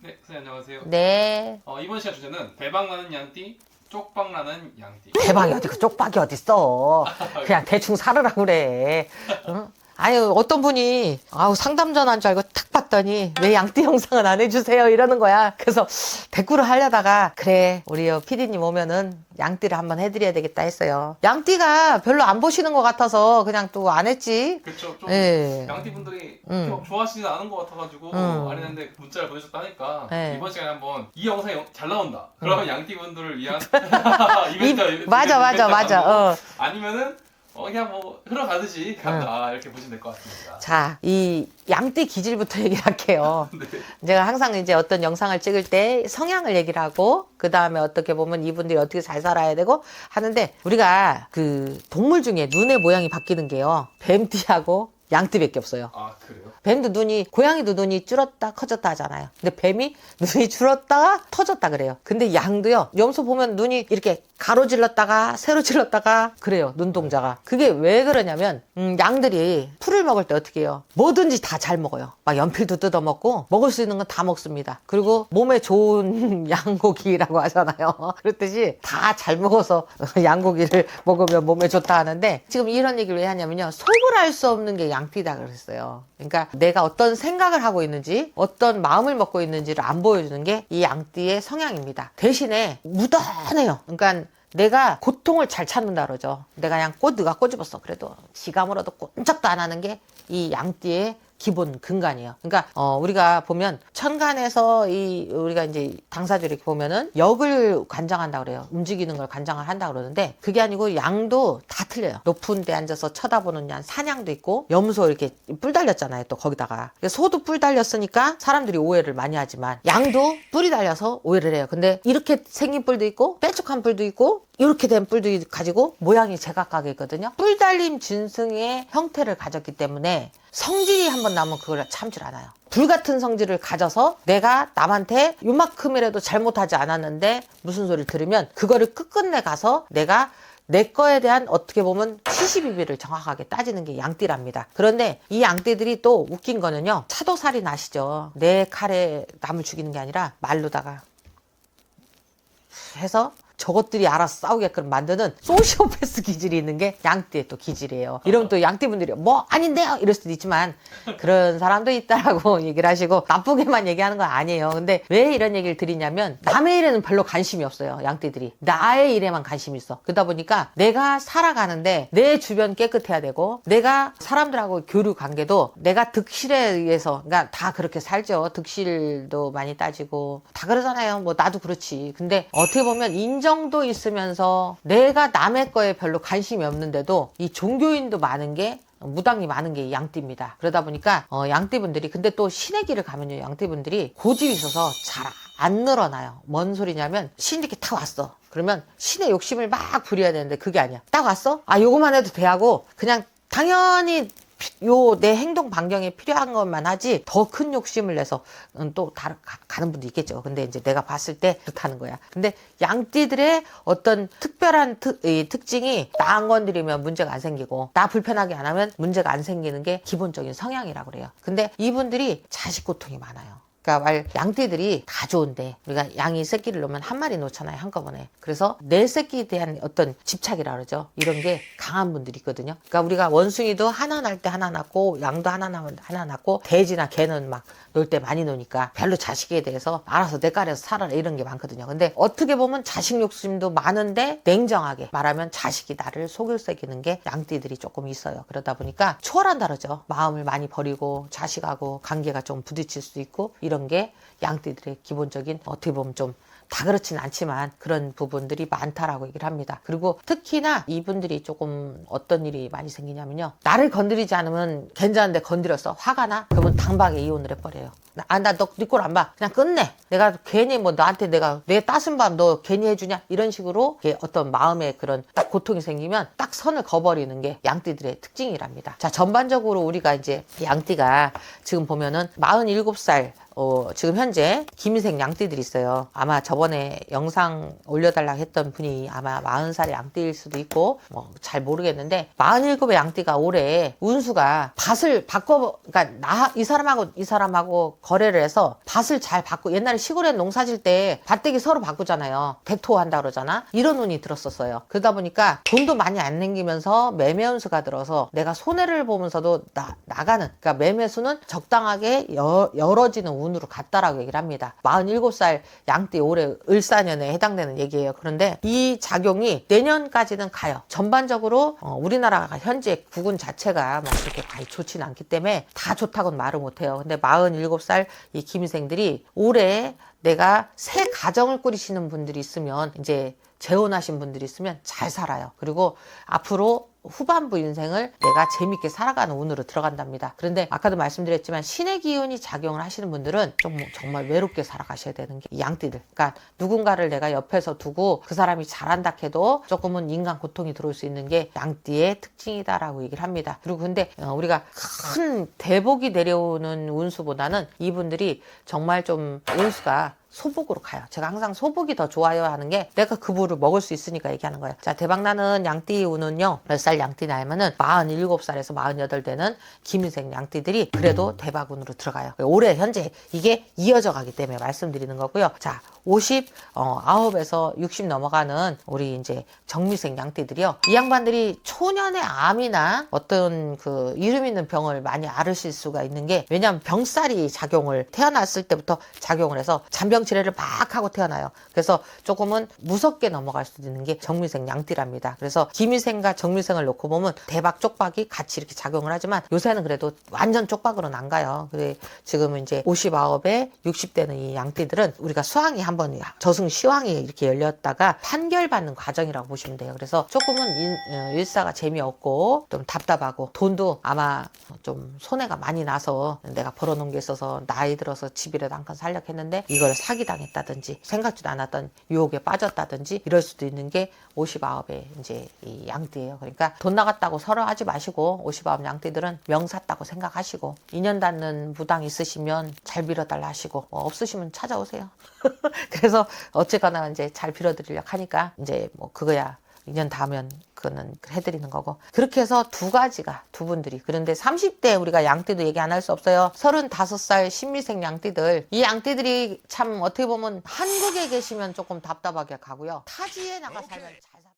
네, 선생님 안녕하세요. 네. 이번 시간 주제는 대박나는 양띠, 쪽박나는 양띠. 대박이 어디, 그 쪽박이 어딨어. 그냥 대충 살으라 그래. 응? 아유, 어떤 분이, 상담 전화인 줄 알고 탁 봤더니, 왜 양띠 영상은 안 해주세요? 이러는 거야. 그래서 댓글을 하려다가, 그래, 우리 PD님 오면은 양띠를 한번 해드려야 되겠다 했어요. 양띠가 별로 안 보시는 것 같아서 그냥 또 안 했지. 그쵸, 좀 예. 양띠 분들이 그렇게 막 좋아하시지 않은 것 같아가지고 안 했는데 문자를 보내셨다 하니까 네. 이번 시간에 한번 이 영상이 잘 나온다. 그러면 양띠 분들을 위한 맞아. 아니면은 그냥 뭐 흘러가듯이 간다 이렇게 보시면 될 것 같습니다. 자, 이 양띠 기질부터 얘기를 할게요. 네. 제가 항상 이제 어떤 영상을 찍을 때 성향을 얘기를 하고, 그 다음에 어떻게 보면 이분들이 어떻게 잘 살아야 되고 하는데, 우리가 그 동물 중에 눈의 모양이 바뀌는 게요. 뱀띠하고 양띠밖에 없어요. 아 그래요? 뱀도 고양이도 눈이 줄었다 커졌다 하잖아요. 근데 뱀이 눈이 줄었다가 터졌다 그래요. 근데 양도요, 염소 보면 눈이 이렇게 가로질렀다가 세로질렀다가 그래요, 눈동자가. 그게 왜 그러냐면 양들이 풀을 먹을 때 어떻게 해요? 뭐든지 다 잘 먹어요. 막 연필도 뜯어 먹고 먹을 수 있는 건 다 먹습니다. 그리고 몸에 좋은 양고기라고 하잖아요. 그렇듯이 다 잘 먹어서 양고기를 먹으면 몸에 좋다 하는데, 지금 이런 얘기를 왜 하냐면요, 속을 알 수 없는 게 양띠다 그랬어요. 그러니까 내가 어떤 생각을 하고 있는지, 어떤 마음을 먹고 있는지를 안 보여주는 게 이 양띠의 성향입니다. 대신에 무던해요. 그러니까 내가 고통을 잘 참는다 그러죠. 내가 그냥 누가 꼬집었어. 그래도 지가 물어도 꼼짝도 안 하는 게 이 양띠의 기본 근간이에요. 그러니까 우리가 보면 천간에서 우리가 이제 당사주 이렇게 보면은 역을 관장한다 그래요. 움직이는 걸 관장을 한다 그러는데, 그게 아니고 양도 다 틀려요. 높은 데 앉아서 쳐다보는 양, 사냥도 있고, 염소 이렇게 뿔 달렸잖아요. 또 거기다가 소도 뿔 달렸으니까 사람들이 오해를 많이 하지만, 양도 뿔이 달려서 오해를 해요. 근데 이렇게 생긴 뿔도 있고, 뾰족한 뿔도 있고, 이렇게 된 뿔도 가지고 모양이 제각각이 있거든요. 뿔 달림 준승의 형태를 가졌기 때문에 성질이 한번 나면 그걸 참질 않아요. 불같은 성질을 가져서 내가 남한테 요만큼이라도 잘못하지 않았는데 무슨 소리를 들으면 그거를 끝끝내 가서 내가 내 거에 대한 어떻게 보면 시시비비를 정확하게 따지는 게 양띠랍니다. 그런데 이 양띠들이 또 웃긴 거는요, 차도살인 아시죠? 내 칼에 남을 죽이는 게 아니라 말로다가 해서 저것들이 알아서 싸우게끔 만드는 소시오패스 기질이 있는 게 양띠의 또 기질이에요. 이러면 또 양띠분들이 뭐 아닌데요 이럴 수도 있지만, 그런 사람도 있다라고 얘기를 하시고 나쁘게만 얘기하는 건 아니에요. 근데 왜 이런 얘기를 드리냐면, 남의 일에는 별로 관심이 없어요. 양띠들이 나의 일에만 관심이 있어. 그러다 보니까 내가 살아가는데 내 주변 깨끗해야 되고, 내가 사람들하고 교류 관계도 내가 득실에 의해서, 그러니까 다 그렇게 살죠. 득실도 많이 따지고 다 그러잖아요. 뭐 나도 그렇지. 근데 어떻게 보면 인정도 있으면서 내가 남의 거에 별로 관심이 없는데도 이 종교인도 많은 게, 무당이 많은 게 양띠입니다. 그러다 보니까 양띠분들이, 근데 또 신의 길을 가면요, 양띠분들이 고집이 있어서 잘 안 늘어나요. 뭔 소리냐면, 신 이렇게 탁 왔어. 그러면 신의 욕심을 막 부려야 되는데 그게 아니야. 딱 왔어? 요거만 해도 돼 하고 그냥 당연히 내 행동 반경에 필요한 것만 하지, 더 큰 욕심을 내서 또 가는 분도 있겠죠. 근데 이제 내가 봤을 때 그렇다는 거야. 근데 양띠들의 어떤 특별한 특징이, 나 안 건드리면 문제가 안 생기고, 나 불편하게 안 하면 문제가 안 생기는 게 기본적인 성향이라고 그래요. 근데 이분들이 자식 고통이 많아요. 그러니까 양띠들이 다 좋은데, 우리가 양이 새끼를 놓으면 한 마리 놓잖아요, 한꺼번에. 그래서 내 새끼에 대한 어떤 집착이라 그러죠. 이런 게 강한 분들이 있거든요. 그러니까 우리가 원숭이도 하나 날 때 하나 낳고, 양도 하나 나면 하나 낳고, 돼지나 개는 막 놀 때 많이 노니까 별로 자식에 대해서 알아서 내 깔에서 살아라 이런 게 많거든요. 근데 어떻게 보면 자식 욕심도 많은데, 냉정하게 말하면 자식이 나를 속일 새기는 게 양띠들이 조금 있어요. 그러다 보니까 초월한다 그러죠. 마음을 많이 버리고 자식하고 관계가 좀 부딪힐 수 있고, 이런 게 양띠들의 기본적인, 어떻게 보면 좀 다 그렇진 않지만 그런 부분들이 많다라고 얘기를 합니다. 그리고 특히나 이분들이 조금 어떤 일이 많이 생기냐면요, 나를 건드리지 않으면 괜찮은데 건드렸어, 화가 나? 그러면 당박에 이혼을 해버려요. 나 너 네 꼴 안 봐, 그냥 끝내. 내가 괜히 뭐 너한테 내가 내 따순 밤 너 괜히 해주냐, 이런 식으로 어떤 마음에 그런 딱 고통이 생기면 딱 선을 그어버리는 게 양띠들의 특징이랍니다. 자, 전반적으로 우리가 이제 양띠가 지금 보면은 47살 지금 현재 김희생 양띠들이 있어요. 아마 저번에 영상 올려달라고 했던 분이 아마 40살의 양띠일 수도 있고, 뭐 잘 모르겠는데, 47의 양띠가 올해 운수가 밭을 그러니까 이 사람하고 거래를 해서 밭을 잘 바꾸, 옛날에 시골에 농사 질 때 밭대기 서로 바꾸잖아요. 대토한다 그러잖아. 이런 운이 들었었어요. 그러다 보니까 돈도 많이 안 남기면서 매매 운수가 들어서 내가 손해를 보면서도 나가는, 그러니까 매매수는 적당하게 열어지는 운으로 갔다라고 얘기를 합니다. 47살 양띠 올해 을사년에 해당되는 얘기예요. 그런데 이 작용이 내년까지는 가요. 전반적으로 우리나라가 현재 국운 자체가 뭐 그렇게 많이 좋지는 않기 때문에 다 좋다고는 말을 못해요. 근데 47살 이 기미생들이 올해 내가 새 가정을 꾸리시는 분들이 있으면, 이제 재혼하신 분들이 있으면 잘 살아요. 그리고 앞으로 후반부 인생을 내가 재밌게 살아가는 운으로 들어간답니다. 그런데 아까도 말씀드렸지만 신의 기운이 작용을 하시는 분들은 좀 정말 외롭게 살아가셔야 되는 게 이 양띠들. 그러니까 누군가를 내가 옆에서 두고 그 사람이 잘한다 해도 조금은 인간 고통이 들어올 수 있는 게 양띠의 특징이다라고 얘기를 합니다. 그리고 근데 우리가 큰 대복이 내려오는 운수보다는 이분들이 정말 좀 운수가 소복으로 가요. 제가 항상 소복이 더 좋아요 하는 게 내가 그 부를 먹을 수 있으니까 얘기하는 거예요. 자, 대박나는 양띠 운은요, 몇 살 양띠 나면은 47살에서 48 되는 기미생 양띠들이 그래도 대박운으로 들어가요. 올해 현재 이게 이어져 가기 때문에 말씀드리는 거고요. 자, 59에서 60 넘어가는 우리 이제 정미생 양띠들이요. 이 양반들이 초년의 암이나 어떤 그 이름 있는 병을 많이 앓으실 수가 있는 게, 왜냐하면 병살이 작용을 태어났을 때부터 작용을 해서 잔병치레를 막 하고 태어나요. 그래서 조금은 무섭게 넘어갈 수도 있는 게 정미생 양띠랍니다. 그래서 기미생과 정미생을 놓고 보면 대박 쪽박이 같이 이렇게 작용을 하지만 요새는 그래도 완전 쪽박으로는 안 가요. 근데 지금은 이제 59에 60대는 이 양띠들은 우리가 수항이 한번 저승 시황이 이렇게 열렸다가 판결받는 과정이라고 보시면 돼요. 그래서 조금은 일사가 재미없고 좀 답답하고, 돈도 아마 좀 손해가 많이 나서 내가 벌어놓은 게 있어서 나이 들어서 집이라도 한 칸 살려고 했는데 이걸 사기당했다든지 생각지도 않았던 유혹에 빠졌다든지 이럴 수도 있는 게 59의 이제 이 양띠예요. 그러니까 돈 나갔다고 서러하지 마시고 59 양띠들은 명샀다고 생각하시고, 인연 닿는 무당 있으시면 잘 빌어달라 하시고, 없으시면 찾아오세요. 그래서 어쨌거나 이제 잘 빌어드리려고 하니까 이제 뭐 그거야 2년 닿으면 그거는 해드리는 거고, 그렇게 해서 두 분들이. 그런데 30대 우리가 양띠도 얘기 안 할 수 없어요. 35살 신미생 양띠들, 이 양띠들이 참 어떻게 보면 한국에 계시면 조금 답답하게 가고요, 타지에 나가 살면 잘